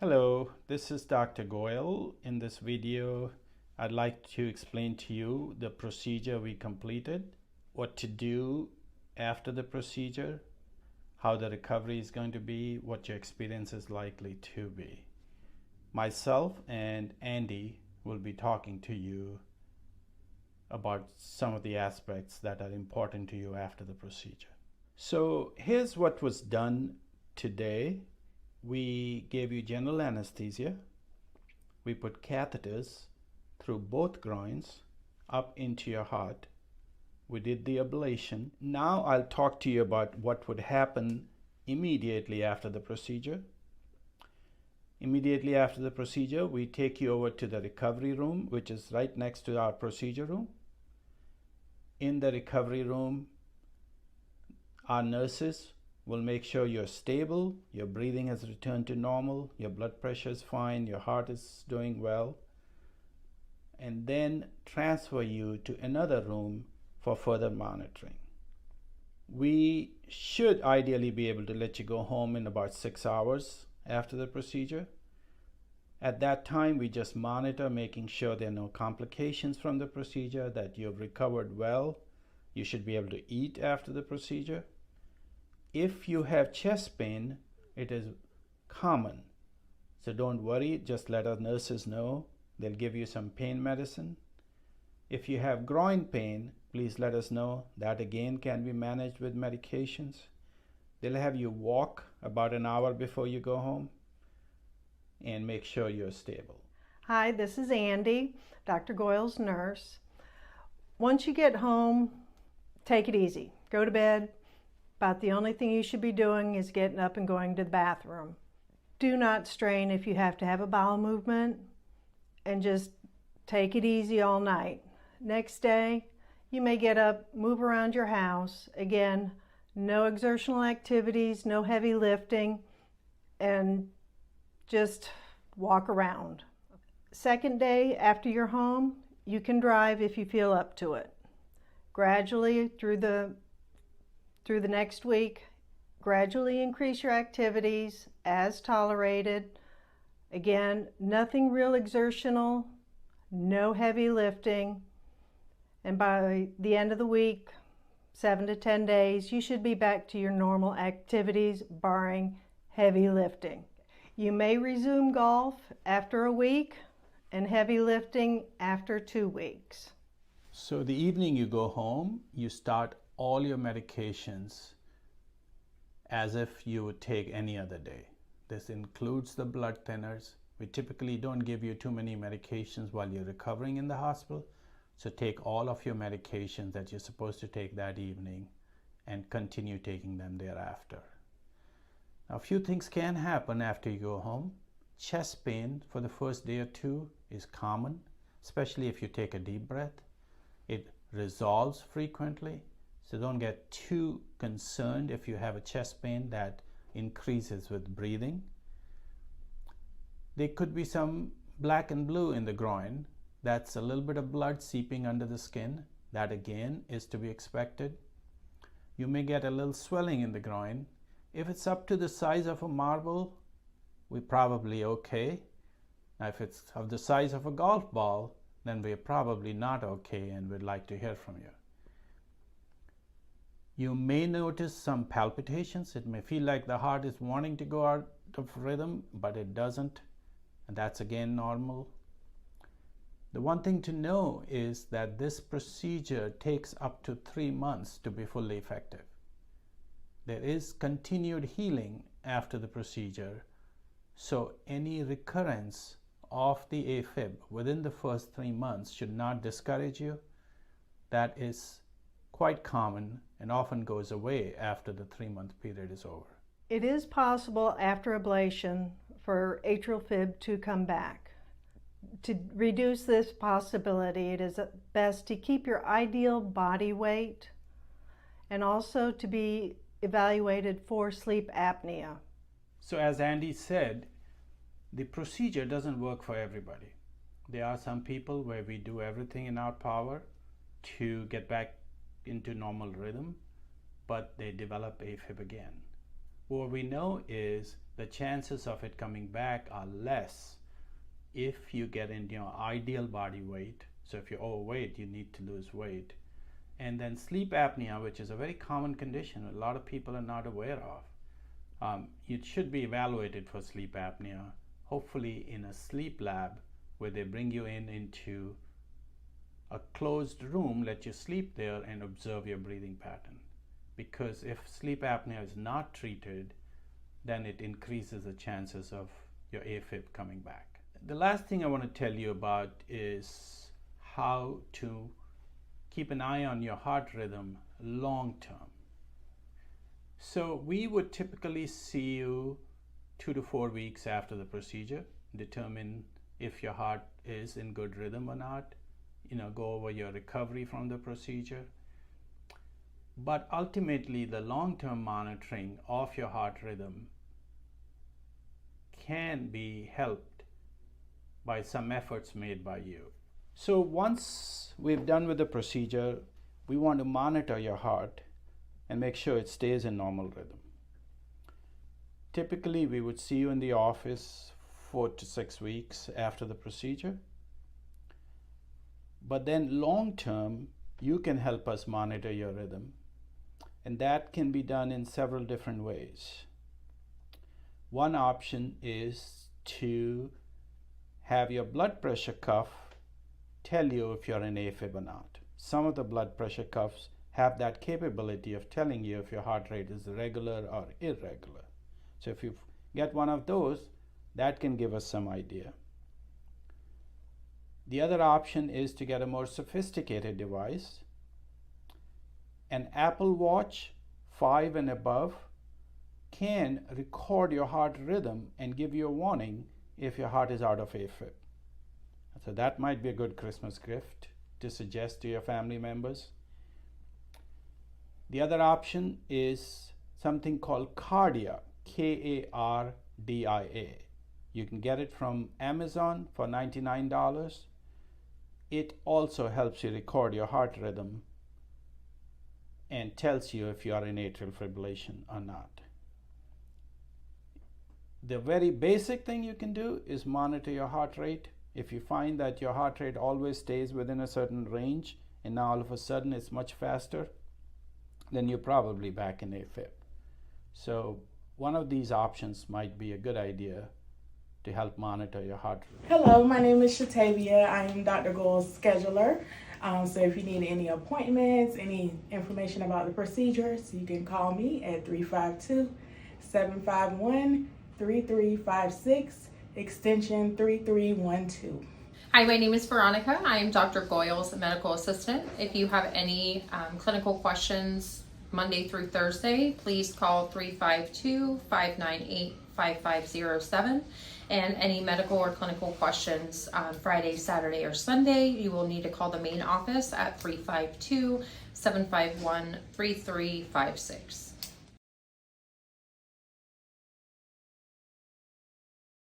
Hello, this is Dr. Goyal. In this video, I'd like to explain to you the procedure we completed, what to do after the procedure, how the recovery is going to be, what your experience is likely to be. Myself and Andy will be talking to you about some of the aspects that are important to you after the procedure. So here's what was done today. We gave you general anesthesia. We put catheters through both groins up into your heart. We did the ablation. Now I'll talk to you about what would happen immediately after the procedure. Immediately after the procedure, we take you over to the recovery room, which is right next to our procedure room. In the recovery room, our nurses will make sure you're stable, your breathing has returned to normal, your blood pressure is fine, your heart is doing well, and then transfer you to another room for further monitoring. We should ideally be able to let you go home in about 6 hours after the procedure. At that time, we just monitor, making sure there are no complications from the procedure, that you've recovered well. You should be able to eat after the procedure. If you have chest pain, it is common. So don't worry, just let our nurses know. They'll give you some pain medicine. If you have groin pain, please let us know. That again can be managed with medications. They'll have you walk about an hour before you go home and make sure you're stable. Hi, this is Andy, Dr. Goyal's nurse. Once you get home, take it easy. Go to bed. About the only thing you should be doing is getting up and going to the bathroom. Do not strain if you have to have a bowel movement, and just take it easy all night. Next day, you may get up, move around your house. Again, no exertional activities, no heavy lifting, and just walk around. Second day after you're home, you can drive if you feel up to it. Gradually through the next week, gradually increase your activities as tolerated. Again, nothing real exertional, no heavy lifting, and by the end of the week, 7 to 10 days, you should be back to your normal activities, barring heavy lifting. You may resume golf after a week and heavy lifting after 2 weeks. So the evening you go home, you start all your medications as if you would take any other day. This includes the blood thinners. We typically don't give you too many medications while you're recovering in the hospital. So take all of your medications that you're supposed to take that evening and continue taking them thereafter. Now, a few things can happen after you go home. Chest pain for the first day or two is common, especially if you take a deep breath. It resolves frequently. So don't get too concerned if you have a chest pain that increases with breathing. There could be some black and blue in the groin. That's a little bit of blood seeping under the skin. That again is to be expected. You may get a little swelling in the groin. If it's up to the size of a marble, we're probably okay. Now if it's of the size of a golf ball, then we're probably not okay, and we'd like to hear from you. You may notice some palpitations. It may feel like the heart is wanting to go out of rhythm, but it doesn't. And that's again normal. The one thing to know is that this procedure takes up to 3 months to be fully effective. There is continued healing after the procedure. So any recurrence of the Afib within the first 3 months should not discourage you. That is quite common and often goes away after the 3-month period is over. It is possible after ablation for atrial fib to come back. To reduce this possibility, it is best to keep your ideal body weight and also to be evaluated for sleep apnea. So as Andy said, the procedure doesn't work for everybody. There are some people where we do everything in our power to get back into normal rhythm, but they develop AFib again. What we know is the chances of it coming back are less if you get in your ideal body weight. So if you're overweight, you need to lose weight. And then sleep apnea, which is a very common condition a lot of people are not aware of. You should be evaluated for sleep apnea, hopefully in a sleep lab where they bring you into a closed room, let you sleep there and observe your breathing pattern. Because if sleep apnea is not treated, then it increases the chances of your Afib coming back. The last thing I want to tell you about is how to keep an eye on your heart rhythm long term. So we would typically see you 2 to 4 weeks after the procedure, determine if your heart is in good rhythm or not, go over your recovery from the procedure. But ultimately, the long-term monitoring of your heart rhythm can be helped by some efforts made by you. So once we've done with the procedure, we want to monitor your heart and make sure it stays in normal rhythm. Typically, we would see you in the office 4 to 6 weeks after the procedure. But then long term, you can help us monitor your rhythm. And that can be done in several different ways. One option is to have your blood pressure cuff tell you if you're in Afib or not. Some of the blood pressure cuffs have that capability of telling you if your heart rate is regular or irregular. So if you get one of those, that can give us some idea. The other option is to get a more sophisticated device. An Apple Watch 5 and above can record your heart rhythm and give you a warning if your heart is out of Afib. So that might be a good Christmas gift to suggest to your family members. The other option is something called Kardia, Kardia. You can get it from Amazon for $99. It also helps you record your heart rhythm and tells you if you are in atrial fibrillation or not. The very basic thing you can do is monitor your heart rate. If you find that your heart rate always stays within a certain range and now all of a sudden it's much faster, then you're probably back in Afib. So one of these options might be a good idea to help monitor your heart rate. Hello, my name is Shatavia. I am Dr. Gold's scheduler. So if you need any appointments, any information about the procedures, you can call me at 352-751-3356, extension 3312. Hi, my name is Veronica. I am Dr. Goyle's medical assistant. If you have any clinical questions Monday through Thursday, please call 352-598-5507. And any medical or clinical questions on Friday, Saturday, or Sunday, you will need to call the main office at 352-751-3356.